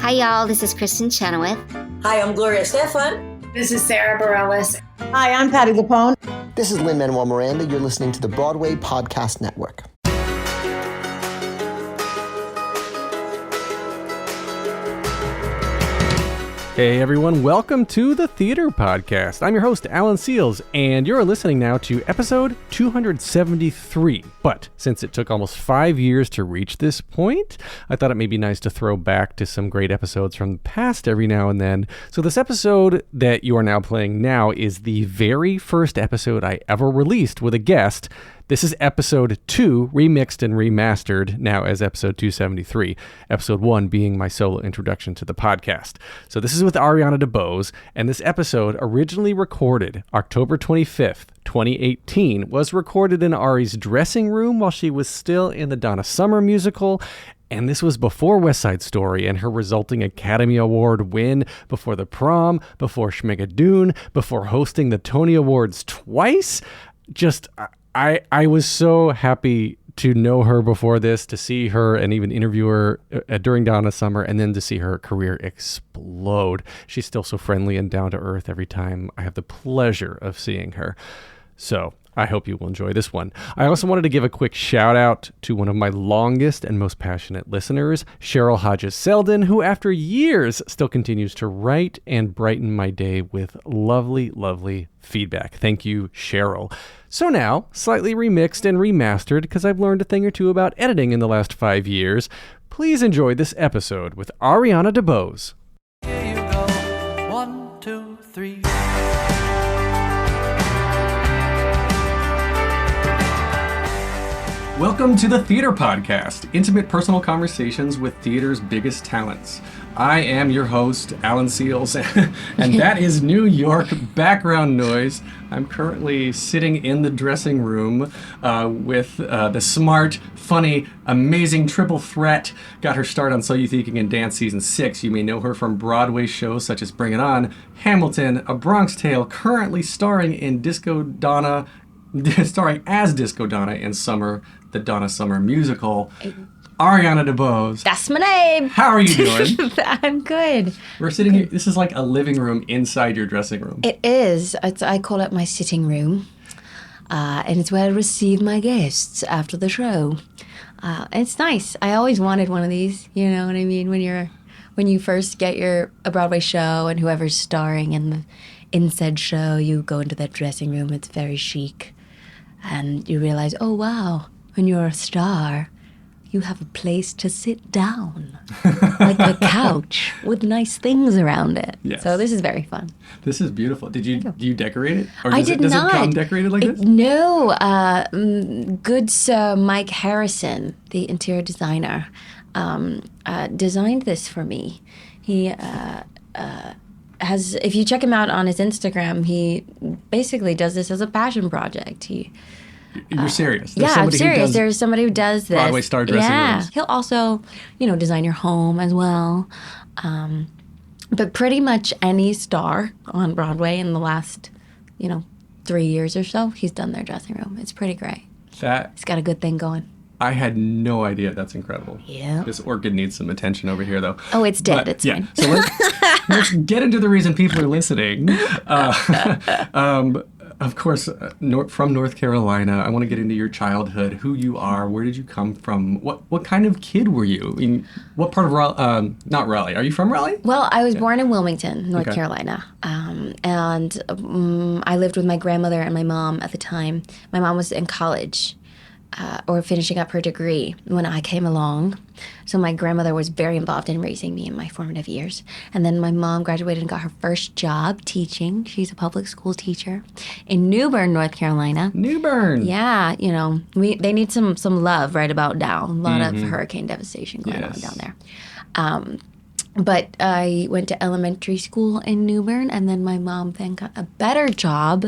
Hi, y'all. This is Kristen Chenoweth. Hi, I'm Gloria Stefan. This is Sarah Bareilles. Hi, I'm Patti LuPone. This is Lin-Manuel Miranda. You're listening to the Broadway Podcast Network. Hey everyone, welcome to the Theater Podcast. I'm your host, Alan Seals, and you're listening now to episode 273. But since it took almost 5 years to reach this point, I thought it may be nice to throw back to some great episodes from the past every now and then. So this episode that you are now playing now is the very first episode I ever released with a guest. This is episode 2, remixed and remastered, now as episode 273. Episode 1 being my solo introduction to the podcast. So this is with Ariana DeBose, and this episode, originally recorded October 25th, 2018, was recorded in Ari's dressing room while she was still in the Donna Summer Musical. And this was before West Side Story and her resulting Academy Award win, before the prom, before Schmigadoon, before hosting the Tony Awards twice. I was so happy to know her before this, to see her and even interview her during Donna Summer, and then to see her career explode. She's still so friendly and down to earth every time I have the pleasure of seeing her. So I hope you will enjoy this one. I also wanted to give a quick shout out to one of my longest and most passionate listeners, Cheryl Hodges Selden, who after years still continues to write and brighten my day with lovely, lovely feedback. Thank you, Cheryl. So now, slightly remixed and remastered because I've learned a thing or two about editing in the last 5 years, please enjoy this episode with Ariana DeBose. Here you go. 1, 2, 3. Welcome to the Theater Podcast, intimate personal conversations with theater's biggest talents. I am your host, Alan Seals, and that is New York background noise. I'm currently sitting in the dressing room with the smart, funny, amazing triple threat. Got her start on So You Think You Can Dance Season 6. You may know her from Broadway shows such as Bring It On, Hamilton, A Bronx Tale, currently starring as Disco Donna in Summer, the Donna Summer Musical. Ariana DeBose. That's my name. How are you doing? I'm good. We're sitting here. This is like a living room inside your dressing room. It is. I call it my sitting room. And it's where I receive my guests after the show. It's nice. I always wanted one of these. You know what I mean? When you first get a Broadway show and whoever's starring in said show, you go into that dressing room. It's very chic. And you realize, oh, wow, when you're a star, you have a place to sit down, like a couch with nice things around it. Yes. So this is very fun. This is beautiful. Do you decorate it? Or I did not. Does it come decorated like this? No. Good Sir Mike Harrison, the interior designer, designed this for me. He if you check him out on his Instagram, he basically does this as a passion project. You're serious? I'm serious. There's somebody who does this. Broadway star dressing rooms. He'll also, design your home as well. But pretty much any star on Broadway in the last, 3 years or so, he's done their dressing room. It's pretty great. He's got a good thing going. I had no idea. That's incredible. Yeah. This orchid needs some attention over here, though. Oh, it's dead. It's fine. So let's get into the reason people are listening. Of course, from North Carolina. I want to get into your childhood, who you are, where did you come from, what kind of kid were you? I mean, what part of Raleigh? Not Raleigh. Are you from Raleigh? Well, I was born in Wilmington, North Carolina, and I lived with my grandmother and my mom at the time. My mom was in college. Or finishing up her degree when I came along. So my grandmother was very involved in raising me in my formative years. And then my mom graduated and got her first job teaching. She's a public school teacher in New Bern, North Carolina. New Bern. Yeah, they need some love right about now. A lot of hurricane devastation going on down there. But I went to elementary school in New Bern, and then my mom then got a better job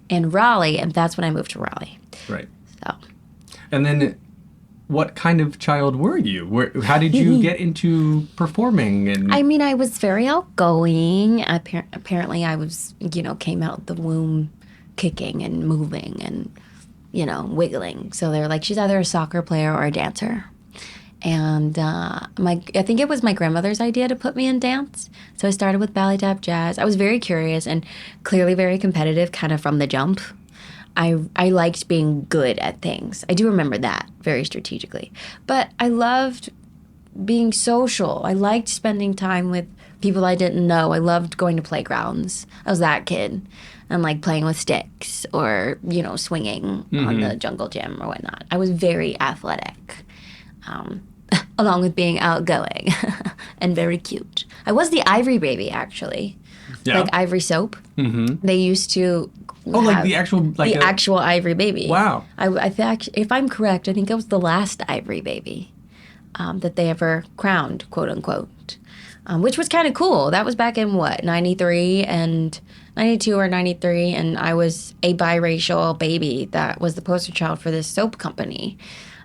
in Raleigh, and that's when I moved to Raleigh. Right. So... And then what kind of child were you? How did you get into performing? And I mean, I was very outgoing. Apparently, I was, came out the womb kicking and moving and, wiggling. So they're like, she's either a soccer player or a dancer. And I think it was my grandmother's idea to put me in dance. So I started with ballet, tap, jazz. I was very curious and clearly very competitive, kind of from the jump. I liked being good at things. I do remember that very strategically. But I loved being social. I liked spending time with people I didn't know. I loved going to playgrounds. I was that kid. And like playing with sticks or, swinging on the jungle gym or whatnot. I was very athletic. Along with being outgoing and very cute. I was the Ivory Baby, actually. Yeah. Like Ivory Soap. Mm-hmm. They used to like the actual... actual Ivory Baby. Wow. I think, if I'm correct, I think I was the last Ivory Baby that they ever crowned, quote unquote. Which was kind of cool. That was back in, 93 and 92 or 93, and I was a biracial baby that was the poster child for this soap company.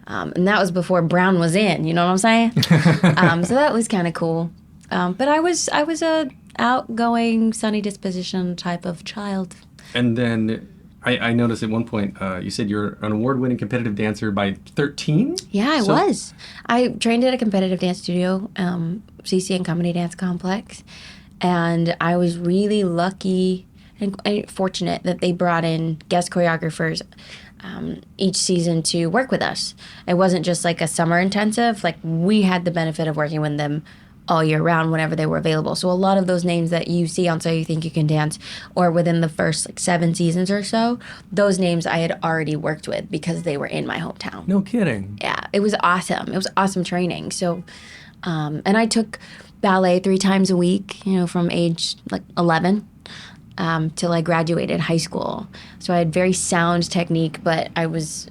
And that was before brown was in, you know what I'm saying? So that was kind of cool. But I was a outgoing, sunny disposition type of child. And then I noticed at one point you said you're an award-winning competitive dancer by 13? Yeah, I was. I trained at a competitive dance studio, CCN Company Dance Complex, and I was really lucky and fortunate that they brought in guest choreographers each season to work with us. It wasn't just like a summer intensive. Like, we had the benefit of working with them all year round whenever they were available. So a lot of those names that you see on So You Think You Can Dance, or within the first 7 seasons or so, those names I had already worked with because they were in my hometown. No kidding. Yeah, it was awesome. It was awesome training. So, and I took ballet 3 times a week, from age 11. Till I graduated high school. So I had very sound technique, but I was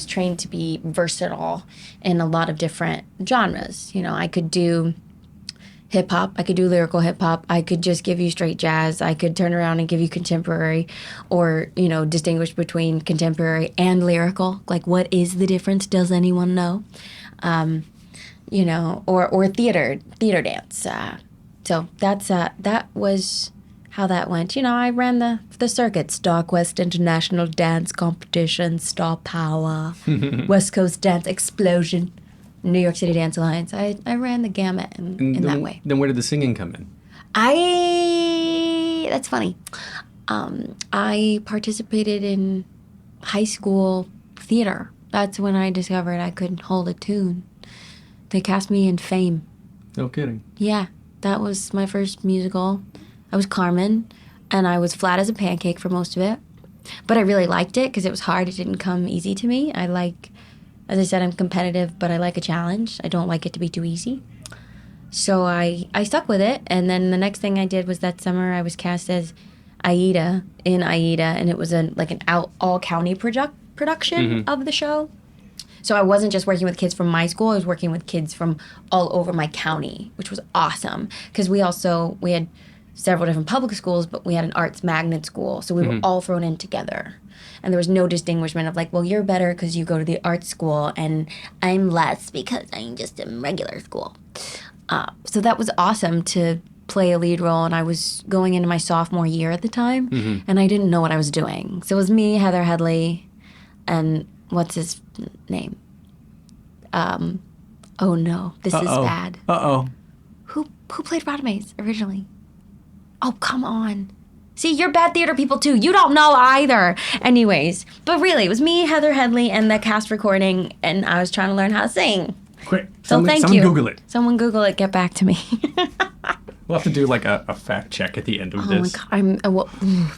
trained to be versatile in a lot of different genres. I could do hip hop, I could do lyrical hip hop, I could just give you straight jazz, I could turn around and give you contemporary, or distinguish between contemporary and lyrical. Like, what is the difference? Does anyone know? Or theater dance. So that was how that went. I ran the circuits: Dark West International Dance Competition, Star Power, West Coast Dance Explosion, New York City Dance Alliance. I ran the gamut in that way. Then where did the singing come in? That's funny. I participated in high school theater. That's when I discovered I could hold a tune. They cast me in Fame. No kidding. Yeah, that was my first musical. I was Carmen, and I was flat as a pancake for most of it. But I really liked it because it was hard. It didn't come easy to me. As I said, I'm competitive, but I like a challenge. I don't like it to be too easy. So I stuck with it, and then the next thing I did was that summer I was cast as Aida in Aida, and it was an all-county production of the show. So I wasn't just working with kids from my school. I was working with kids from all over my county, which was awesome because we had several different public schools, but we had an arts magnet school. So we were all thrown in together. And there was no distinguishment of like, well, you're better because you go to the art school, and I'm less because I'm just in regular school. So that was awesome to play a lead role, and I was going into my sophomore year at the time, and I didn't know what I was doing. So it was me, Heather Headley, and what's his name? Oh no, this is bad. Who played Radames originally? Oh, come on. See, you're bad theater people too. You don't know either. Anyways, but really, it was me, Heather Headley, and the cast recording, and I was trying to learn how to sing. Quick. So thank you. Someone Google it. Someone Google it. Get back to me. We'll have to do like a fact check at the end of this. Oh my God.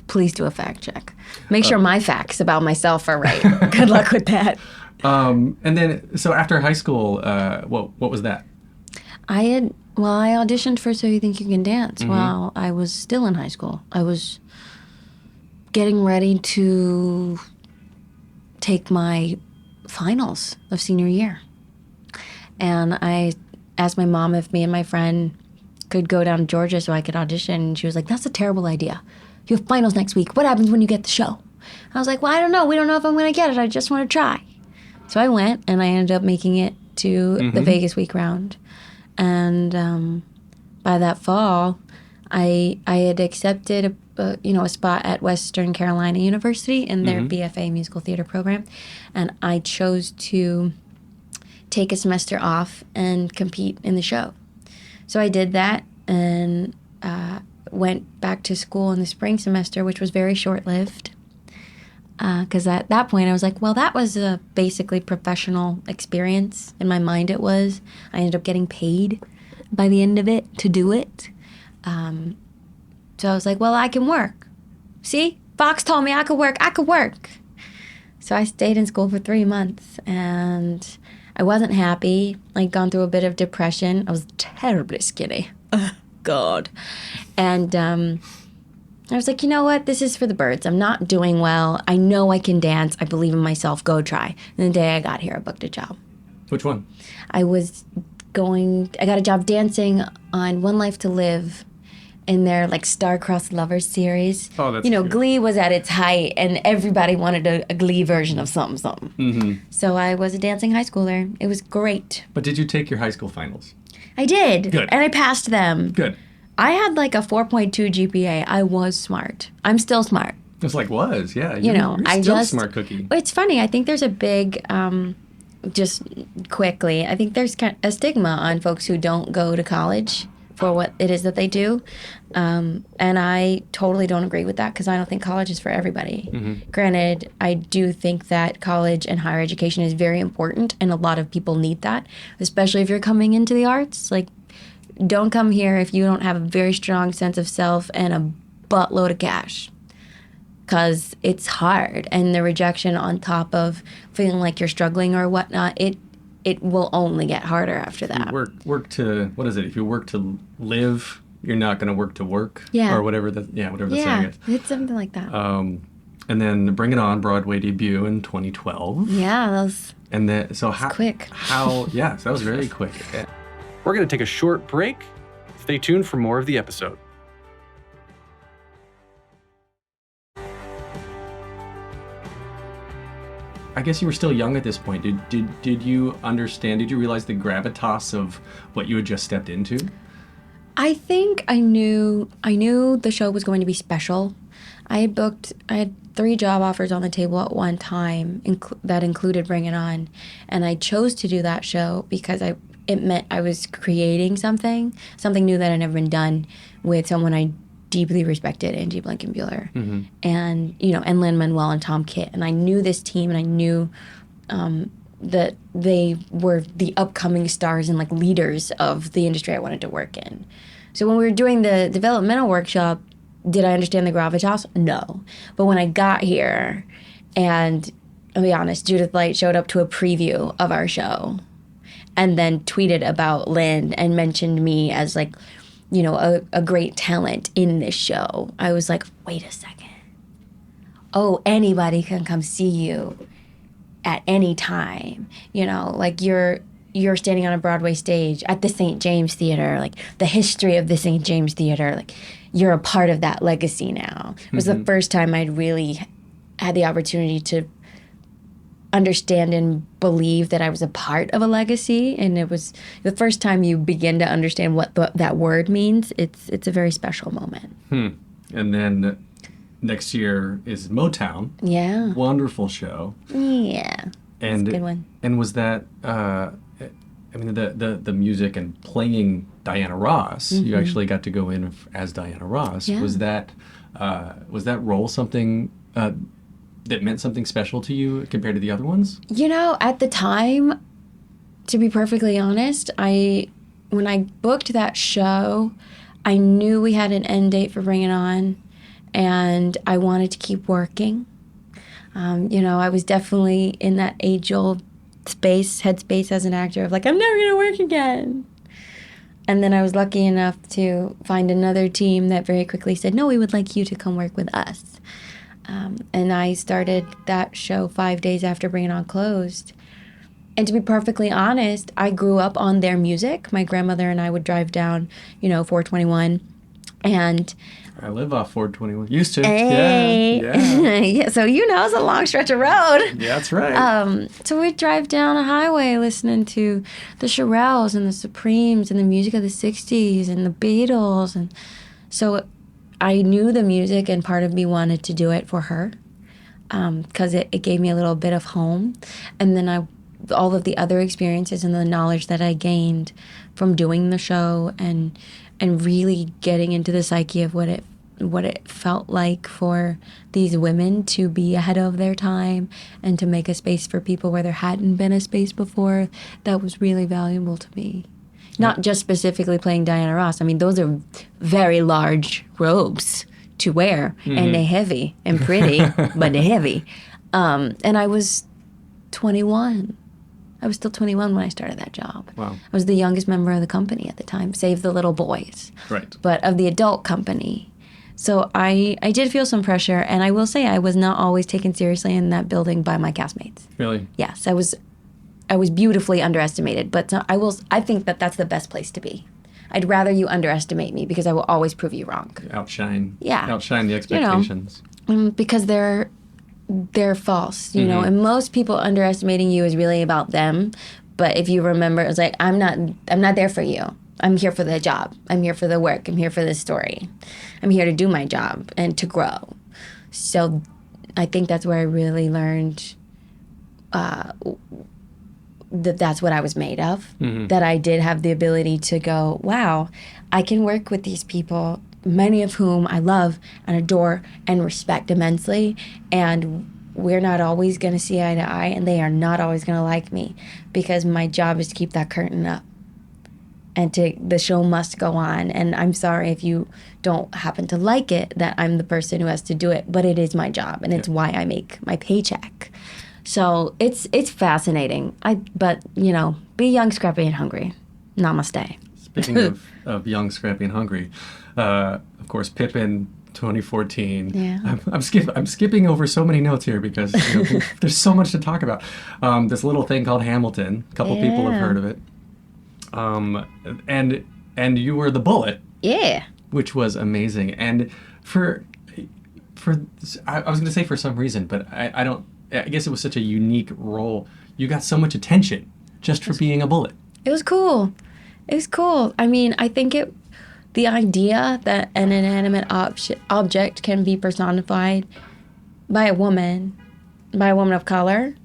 Please do a fact check. Make sure my facts about myself are right. Good luck with that. And then, so after high school, what was that? I auditioned for So You Think You Can Dance while I was still in high school. I was getting ready to take my finals of senior year. And I asked my mom if me and my friend could go down to Georgia so I could audition. And she was like, that's a terrible idea. You have finals next week. What happens when you get the show? I was like, well, I don't know. We don't know if I'm going to get it. I just want to try. So I went, and I ended up making it to the Vegas week round. And by that fall, I had accepted a spot at Western Carolina University in their BFA musical theater program, and I chose to take a semester off and compete in the show. So I did that and went back to school in the spring semester, which was very short-lived. Because at that point, I was like, well, that was a basically professional experience. In my mind, it was. I ended up getting paid by the end of it to do it. So I was like, well, I can work. See? Fox told me I could work. I could work. So I stayed in school for 3 months, and I wasn't happy. I'd gone through a bit of depression. I was terribly skinny. Oh, God. And I was like, you know what? This is for the birds. I'm not doing well. I know I can dance. I believe in myself. Go try. And the day I got here, I booked a job. Which one? I got a job dancing on One Life to Live in their like Star-Crossed Lovers series. Oh, that's cute. Glee was at its height, and everybody wanted a Glee version of something. Mm-hmm. So I was a dancing high schooler. It was great. But did you take your high school finals? I did. Good. And I passed them. Good. I had like a 4.2 GPA. I was smart. I'm still smart. It's like yeah. You're still a smart cookie. It's funny. I think there's a big, just quickly, I think there's a stigma on folks who don't go to college for what it is that they do. And I totally don't agree with that because I don't think college is for everybody. Mm-hmm. Granted, I do think that college and higher education is very important, and a lot of people need that, especially if you're coming into the arts. Like, don't come here if you don't have a very strong sense of self and a buttload of cash, because it's hard. And the rejection on top of feeling like you're struggling or whatnot, it will only get harder after that. Work to, what is it? If you work to live, you're not going to work to work. Yeah. Or whatever the saying is. It's something like that. And then Bring It On Broadway debut in 2012. Yeah, that was quick. So that was very quick. We're going to take a short break. Stay tuned for more of the episode. I guess you were still young at this point. Did you understand? Did you realize the gravitas of what you had just stepped into? I think I knew the show was going to be special. I had 3 job offers on the table at one time that included Bring It On, and I chose to do that show because it meant I was creating something new that had never been done with someone I deeply respected, Angie Blankenbuehler, mm-hmm. and and Lin-Manuel and Tom Kitt, and I knew this team, and I knew that they were the upcoming stars and like leaders of the industry I wanted to work in. So when we were doing the developmental workshop, did I understand the gravitas? No, but when I got here, and I'll be honest, Judith Light showed up to a preview of our show, and then tweeted about Lynn and mentioned me as like, a great talent in this show. I was like, wait a second. Oh, anybody can come see you at any time. Like you're standing on a Broadway stage at the St. James Theater, like the history of the St. James Theater, like you're a part of that legacy now. It was the first time I'd really had the opportunity to understand and believe that I was a part of a legacy, and it was the first time you begin to understand what that word means. It's a very special moment. And then next year is Motown. Yeah. Wonderful show. Yeah. And it's a good one. And was that the music and playing Diana Ross, mm-hmm. you actually got to go in as Diana Ross. Yeah. Was that role something that meant something special to you compared to the other ones? At the time, to be perfectly honest, when I booked that show, I knew we had an end date for Bring It On, and I wanted to keep working. I was definitely in that age-old headspace as an actor of like, I'm never going to work again. And then I was lucky enough to find another team that very quickly said, no, we would like you to come work with us. And I started that show 5 days after Bring It On closed. And to be perfectly honest, I grew up on their music. My grandmother and I would drive down, 421. And I live off 421. Used to. Hey. Yeah. Yeah, so it's a long stretch of road. Yeah, that's right. So we'd drive down a highway listening to the Shirelles and the Supremes and the music of the 60s and the Beatles. And so I knew the music, and part of me wanted to do it for her because it gave me a little bit of home. And then I all of the other experiences and the knowledge that I gained from doing the show and really getting into the psyche of what it felt like for these women to be ahead of their time and to make a space for people where there hadn't been a space before, that was really valuable to me. Not just specifically playing Diana Ross. I mean, those are very large robes to wear, and they're heavy and pretty, but they're heavy. And I was 21. I was still 21 when I started that job. Wow. I was the youngest member of the company at the time, save the little boys. Right. But of the adult company. So I did feel some pressure, and I will say I was not always taken seriously in that building by my castmates. Really? Yes, I was beautifully underestimated, but I think that that's the best place to be. I'd rather you underestimate me because I will always prove you wrong. Outshine. Yeah. Outshine the expectations. Because they're false, you know, and most people underestimating you is really about them. But if you remember, it's like, I'm not there for you. I'm here for the job. I'm here for the work. I'm here for the story. I'm here to do my job and to grow. So I think that's where I really learned that's what I was made of, that I did have the ability to go, wow, I can work with these people, many of whom I love and adore and respect immensely, and we're not always going to see eye to eye, and they are not always going to like me, because my job is to keep that curtain up, and the show must go on, and I'm sorry if you don't happen to like it, that I'm the person who has to do it, but it is my job, and it's why I make my paycheck. So it's fascinating. But you know, be young, scrappy, and hungry. Namaste. Speaking of young, scrappy, and hungry, of course, Pippin, 2014. Yeah. I'm skipping over so many notes here because there's so much to talk about. This little thing called Hamilton. A couple people have heard of it. And you were the Bullet. Yeah. Which was amazing. And I was going to say for some reason, but I guess it was such a unique role. You got so much attention just for being a bullet. It was cool. I mean, I think the idea that an inanimate object can be personified by a woman of color.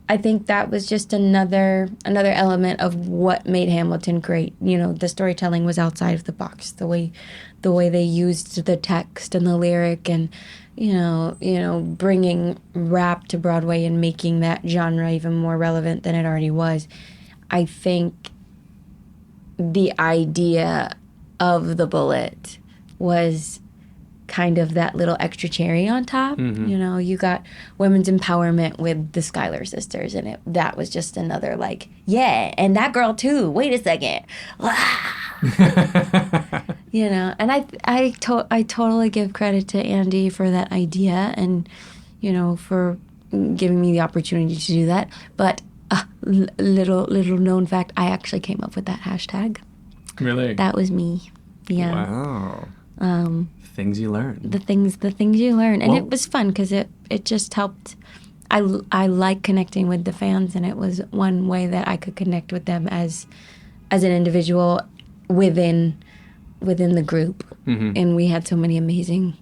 I think that was just another element of what made Hamilton great. You know, the storytelling was outside of the box. The way they used the text and the lyric, and you know, bringing rap to Broadway and making that genre even more relevant than it already was. I think the idea of the Bullet was kind of that little extra cherry on top. You know, you got women's empowerment with the Schuyler sisters, and that was just another like, yeah, and that girl too. Wait a second. You know, and I totally give credit to Andy for that idea, and you know, for giving me the opportunity to do that. But little known fact, I actually came up with that hashtag. Really? That was me. Yeah. Wow. Things you learn. The things you learn, and it was fun because it just helped. I like connecting with the fans, and it was one way that I could connect with them as an individual within the group. And we had so many amazing,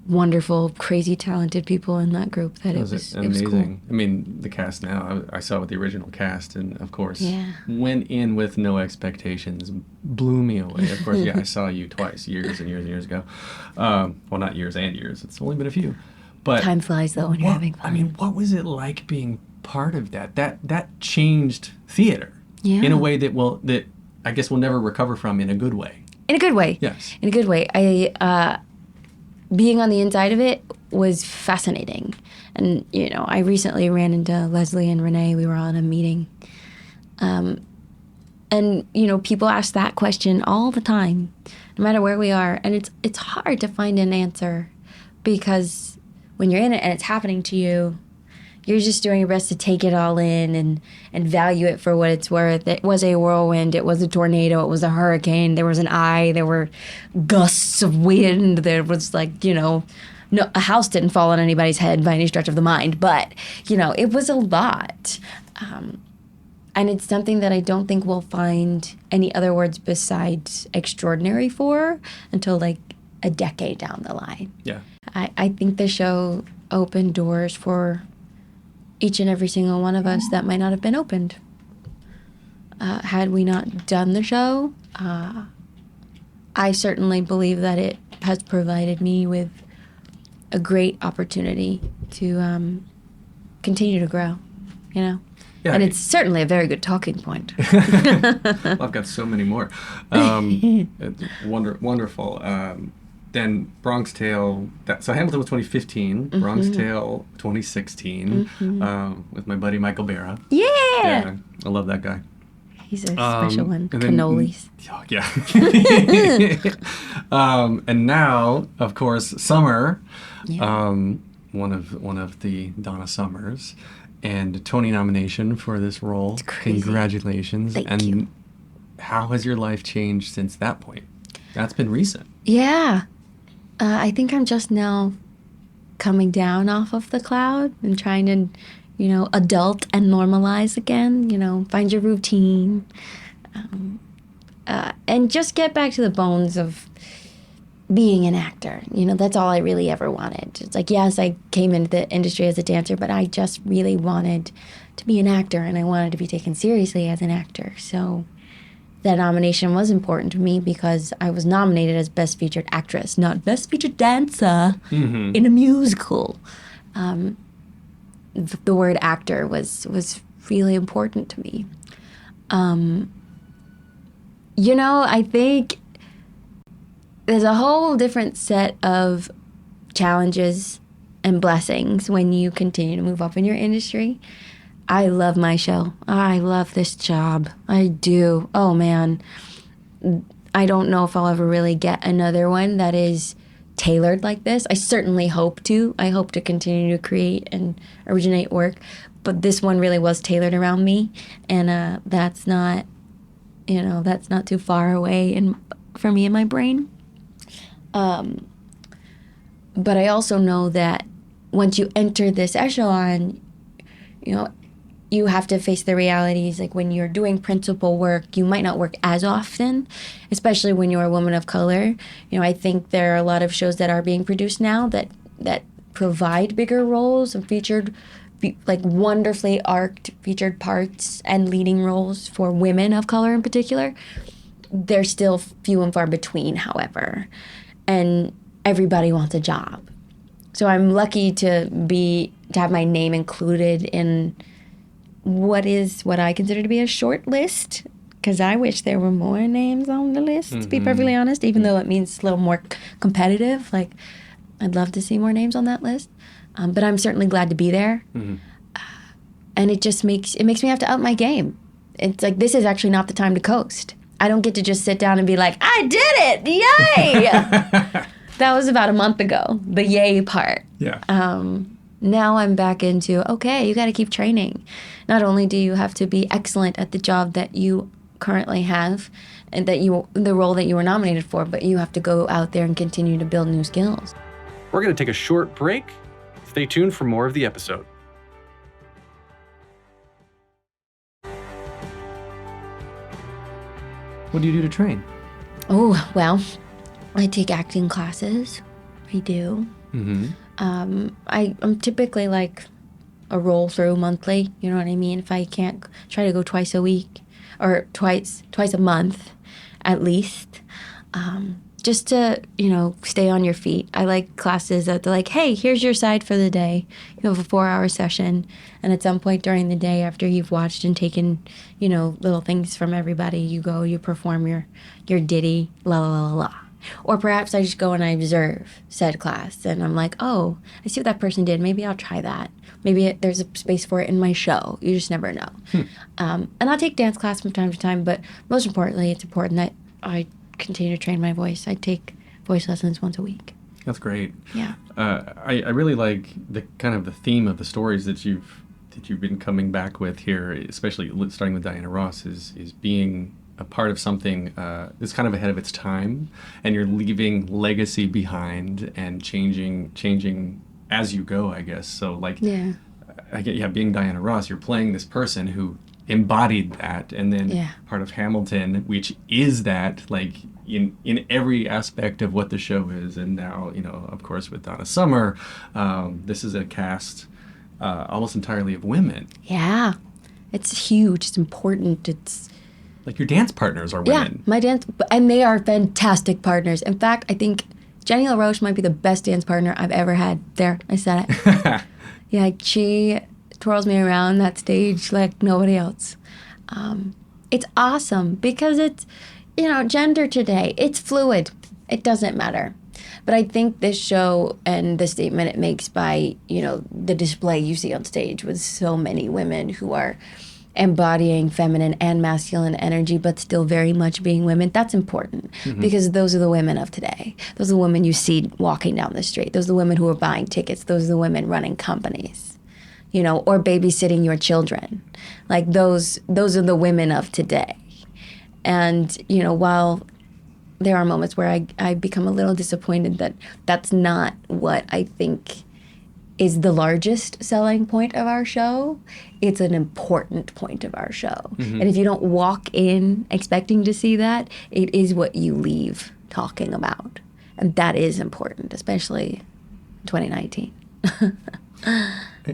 wonderful, crazy, talented people in that group that it was amazing. It was cool. I mean, the cast now, I saw with the original cast, and of course, Yeah. went in with no expectations, blew me away. Of course, yeah, I saw you twice, years and years and years ago. Well, not years and years. It's only been a few. But Time flies though when you're having fun. I mean, what was it like being part of that? That changed theater in a way that I guess we'll never recover from in a good way. In a good way. Yes. In a good way. Being on the inside of it was fascinating. And, you know, I recently ran into Leslie and Renee. We were on a meeting. And, you know, people ask that question all the time, no matter where we are. And it's hard to find an answer because when you're in it and it's happening to you, you're just doing your best to take it all in and value it for what it's worth. It was a whirlwind. It was a tornado. It was a hurricane. There was an eye. There were gusts of wind. There was like, you know, no, a house didn't fall on anybody's head by any stretch of the mind. But, you know, it was a lot. And it's something that I don't think we'll find any other words besides extraordinary for until like a decade down the line. Yeah. I think the show opened doors for each and every single one of us that might not have been opened. Had we not done the show, I certainly believe that it has provided me with a great opportunity to continue to grow, you know? Yeah, and it's certainly a very good talking point. Well, I've got so many more. It's wonderful. Then Bronx Tale. So Hamilton was 2015. Bronx Tale 2016 with my buddy Michael Berra. Yeah! I love that guy. He's a special one. And then, Cannolis. Oh, yeah. And now, of course, Summer. Yeah. One of the Donna Summers, and a Tony nomination for this role. It's crazy. Congratulations. Thank you. How has your life changed since that point? That's been recent. Yeah. I think I'm just now coming down off of the cloud and trying to, adult and normalize again, find your routine. And just get back to the bones of being an actor. That's all I really ever wanted. It's like, yes, I came into the industry as a dancer, but I just really wanted to be an actor, and I wanted to be taken seriously as an actor. So that nomination was important to me because I was nominated as Best Featured Actress, not Best Featured Dancer in a musical. The word actor was really important to me. I think there's a whole different set of challenges and blessings when you continue to move up in your industry. I love my show. I love this job. I do. Oh, man. I don't know if I'll ever really get another one that is tailored like this. I certainly hope to. I hope to continue to create and originate work. But this one really was tailored around me. And that's not too far away for me in my brain. But I also know that once you enter this echelon, you have to face the realities. Like when you're doing principal work, you might not work as often, especially when you're a woman of color. I think there are a lot of shows that are being produced now that provide bigger roles and wonderfully arced featured parts and leading roles for women of color in particular. They're still few and far between, however, and everybody wants a job. So I'm lucky to have my name included in what I consider to be a short list, because I wish there were more names on the list, to be perfectly honest, even though it means a little more competitive. Like, I'd love to see more names on that list. But I'm certainly glad to be there. And it just makes me have to up my game. It's like, this is actually not the time to coast. I don't get to just sit down and be like, I did it! Yay! That was about a month ago, the yay part. Yeah. Now I'm back into, okay, you got to keep training. Not only do you have to be excellent at the job that you currently have and the role that you were nominated for, but you have to go out there and continue to build new skills. We're going to take a short break. Stay tuned for more of the episode. What do you do to train? Oh, well, I take acting classes. I do. I'm typically like a roll through monthly. You know what I mean? If I can't, try to go twice a week or twice a month at least. Just to, stay on your feet. I like classes that they're like, hey, here's your side for the day. You have a 4-hour session. And at some point during the day after you've watched and taken, little things from everybody, you go, you perform your ditty, la la la la la. Or perhaps I just go and I observe said class. And I'm like, oh, I see what that person did. Maybe I'll try that. Maybe there's a space for it in my show. You just never know. And I'll take dance class from time to time. But most importantly, it's important that I continue to train my voice. I take voice lessons once a week. That's great. Yeah. I really like the kind of the theme of the stories that you've been coming back with here, especially starting with Diana Ross, is being a part of something that's kind of ahead of its time, and you're leaving legacy behind and changing as you go, I guess. So being Diana Ross, you're playing this person who embodied that, and then part of Hamilton, which is that, like, in every aspect of what the show is. And now, of course, with Donna Summer, this is a cast almost entirely of women. Yeah. It's huge. It's important. It's Like your dance partners are women. my dance, and they are fantastic partners. In fact, I think Jenny LaRoche might be the best dance partner I've ever had. There, I said it. Yeah, she twirls me around that stage like nobody else. It's awesome because it's, gender today, it's fluid. It doesn't matter. But I think this show and the statement it makes by, the display you see on stage with so many women who are embodying feminine and masculine energy, but still very much being women, that's important because those are the women of today. Those are the women you see walking down the street. Those are the women who are buying tickets. Those are the women running companies, or babysitting your children. Like those are the women of today. And, while there are moments where I become a little disappointed that that's not what I think is the largest selling point of our show, it's an important point of our show. And if you don't walk in expecting to see that, it is what you leave talking about. And that is important, especially 2019.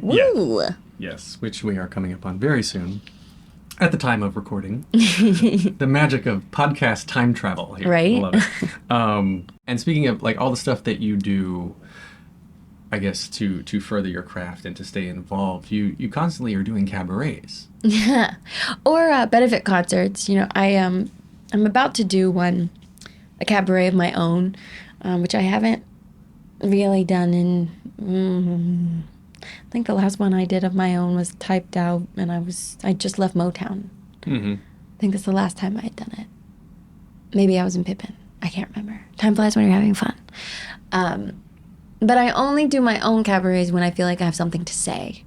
Woo! Yes, which we are coming up on very soon. At the time of recording. The magic of podcast time travel here. Right? I love it. And speaking of like all the stuff that you do, I guess to further your craft and to stay involved, you constantly are doing cabarets. Yeah. Or benefit concerts. I'm about to do a cabaret of my own, which I haven't really done in... I think the last one I did of my own was Typed Out, and I just left Motown. I think that's the last time I had done it. Maybe I was in Pippin. I can't remember. Time flies when you're having fun. But I only do my own cabarets when I feel like I have something to say.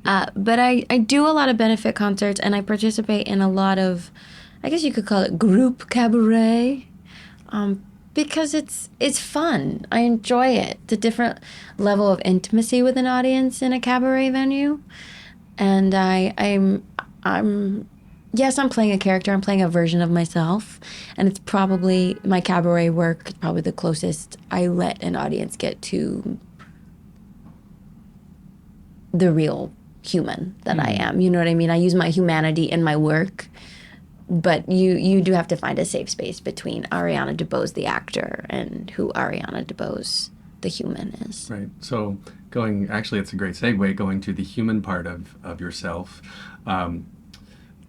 But I do a lot of benefit concerts, and I participate in a lot of, I guess you could call it group cabaret. Because it's fun. I enjoy it. It's a different level of intimacy with an audience in a cabaret venue. And I'm playing a character. I'm playing a version of myself. And it's probably, my cabaret work is probably the closest I let an audience get to the real human that I am. You know what I mean? I use my humanity in my work. But you do have to find a safe space between Ariana DeBose, the actor, and who Ariana DeBose, the human, is. Right. So it's a great segue, going to the human part of yourself.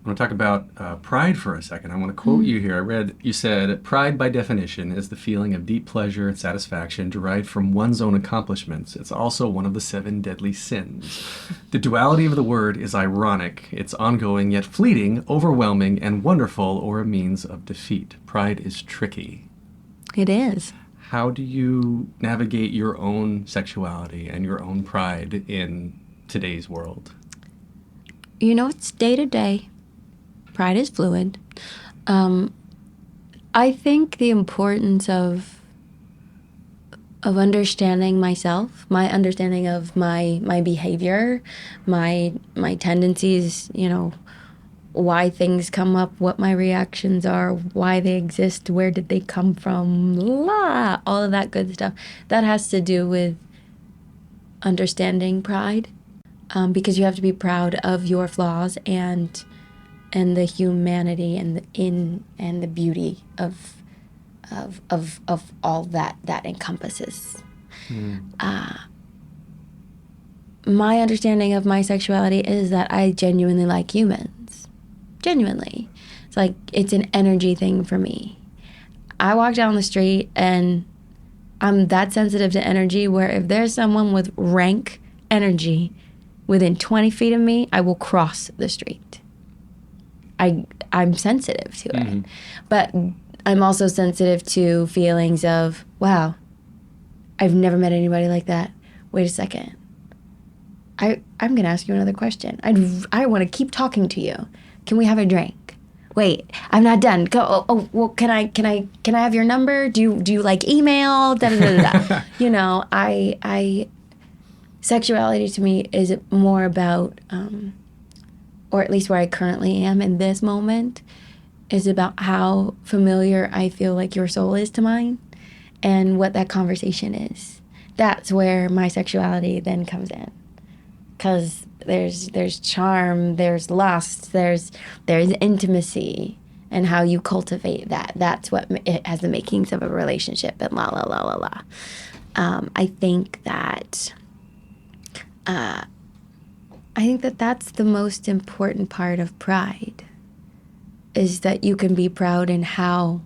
I want to talk about pride for a second. I want to quote you here. I read, you said, "Pride by definition is the feeling of deep pleasure and satisfaction derived from one's own accomplishments. It's also one of the 7 deadly sins. The duality of the word is ironic. It's ongoing yet fleeting, overwhelming, and wonderful, or a means of defeat. Pride is tricky." It is. How do you navigate your own sexuality and your own pride in today's world? It's day to day. Pride is fluid. I think the importance of understanding myself, my understanding of my behavior, my tendencies, why things come up, what my reactions are, why they exist, where did they come from, all of that good stuff. That has to do with understanding pride, because you have to be proud of your flaws and the humanity and the beauty of all that encompasses. My understanding of my sexuality is that I genuinely like humans. Genuinely. It's like, it's an energy thing for me. I walk down the street and I'm that sensitive to energy where if there's someone with rank energy within 20 feet of me, I will cross the street. I'm sensitive to it. But I'm also sensitive to feelings of, wow, I've never met anybody like that. Wait a second. I'm going to ask you another question. I want to keep talking to you. Can we have a drink? Wait, I'm not done. Go. Oh, well, can I have your number? Do you like email? Da, da, da, da. I sexuality to me is more about, or at least where I currently am in this moment, is about how familiar I feel like your soul is to mine and what that conversation is. That's where my sexuality then comes in. because there's charm, there's lust, there's intimacy, and how you cultivate that. That's what it has the makings of a relationship, and la la la la la. I think that that's the most important part of pride, is that you can be proud in how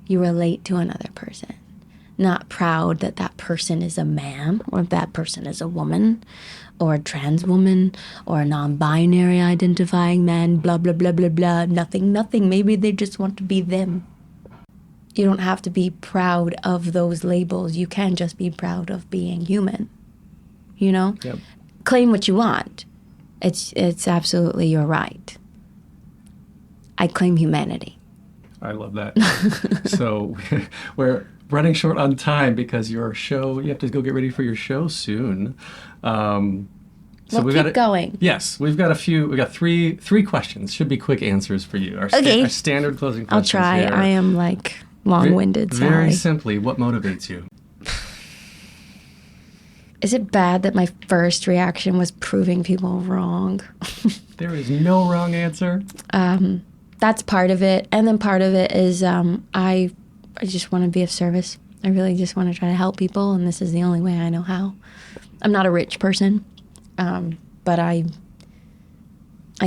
you relate to another person. Not proud that that person is a man, or that person is a woman, or a trans woman, or a non-binary identifying man, blah, blah, blah, blah, blah, nothing. Maybe they just want to be them. You don't have to be proud of those labels. You can just be proud of being human, you know? Yep. Claim what you want. It's absolutely your right. I claim humanity. I love that. So we're running short on time because you have to go get ready for your show soon. So we'll keep going. Yes, we've got three questions. Should be quick answers for you. Our standard closing questions. I'll try. Here. I am long-winded. Very simply, what motivates you? Is it bad that my first reaction was proving people wrong? There is no wrong answer. That's part of it. And then part of it is I just want to be of service. I really just want to try to help people, and this is the only way I know how. I'm not a rich person, but I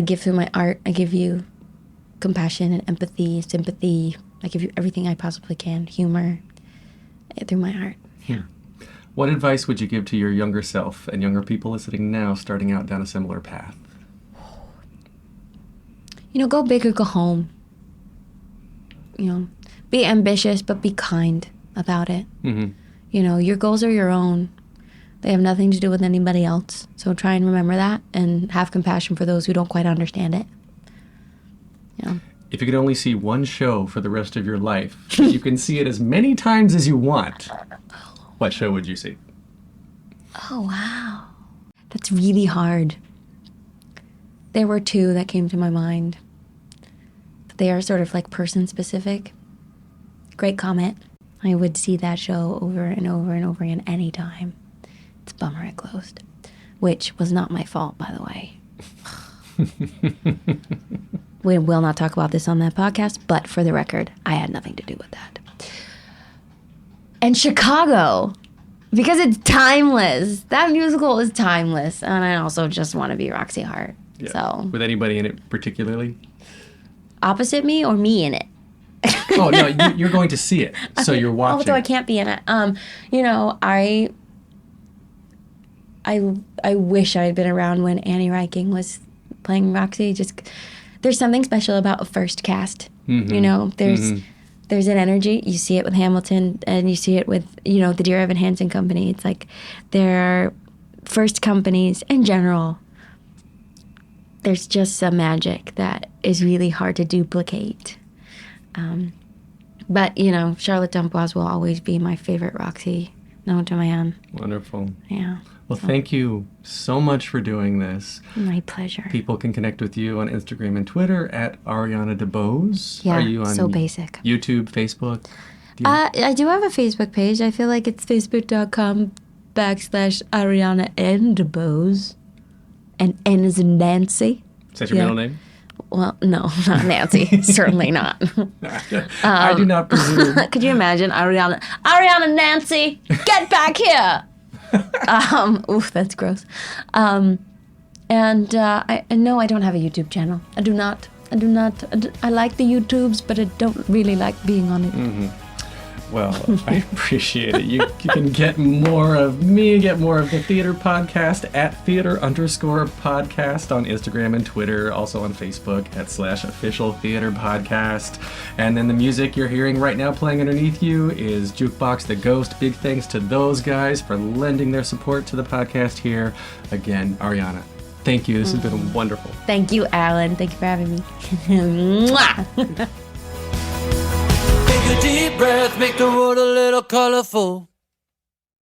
give through my art. I give you compassion and empathy, sympathy. I give you everything I possibly can, humor, through my art. Yeah. What advice would you give to your younger self and younger people listening now starting out down a similar path? Go big or go home. Be ambitious, but be kind about it. Mm-hmm. Your goals are your own. They have nothing to do with anybody else. So try and remember that and have compassion for those who don't quite understand it. If you could only see one show for the rest of your life, you can see it as many times as you want, what show would you see? Oh, wow. That's really hard. There were two that came to my mind. They are sort of like person-specific. Great Comet. I would see that show over and over and over again anytime. It's a bummer it closed. Which was not my fault, by the way. We will not talk about this on that podcast, but for the record, I had nothing to do with that. And Chicago, because it's timeless. That musical is timeless. And I also just want to be Roxy Hart. Yeah. So, with anybody in it particularly? Opposite me or me in it? Oh, no, you're going to see it. So you're watching. Although I can't be in it. I wish I had been around when Annie Reiking was playing Roxy. There's something special about a first cast. Mm-hmm. There's an energy. You see it with Hamilton, and you see it with, the Dear Evan Hansen Company. It's like there are first companies in general. There's just some magic that is really hard to duplicate. But, Charlotte D'Amboise will always be my favorite Roxy known to man. Wonderful. Yeah. Well, thank you so much for doing this. My pleasure. People can connect with you on Instagram and Twitter at Ariana DeBose. Yeah, Are you on so basic. YouTube, Facebook? I do have a Facebook page. I feel like it's facebook.com/Ariana DeBose. And N is in Nancy. Is that your middle name? Well, no, not Nancy. Certainly not. I do not presume. Could you imagine Ariana Nancy, get back here. Oof, that's gross. No, I don't have a YouTube channel. I do not. I like the YouTubes, but I don't really like being on it. Mm-hmm. Well, I appreciate it. You can get more of me, get more of the Theater Podcast at theater_podcast on Instagram and Twitter, also on Facebook at /official Theater Podcast. And then the music you're hearing right now playing underneath you is Jukebox the Ghost. Big thanks to those guys for lending their support to the podcast here. Again, Ariana, thank you. This has been wonderful. Thank you, Alan. Thank you for having me. Mwah! Take a deep breath, make the world a little colorful.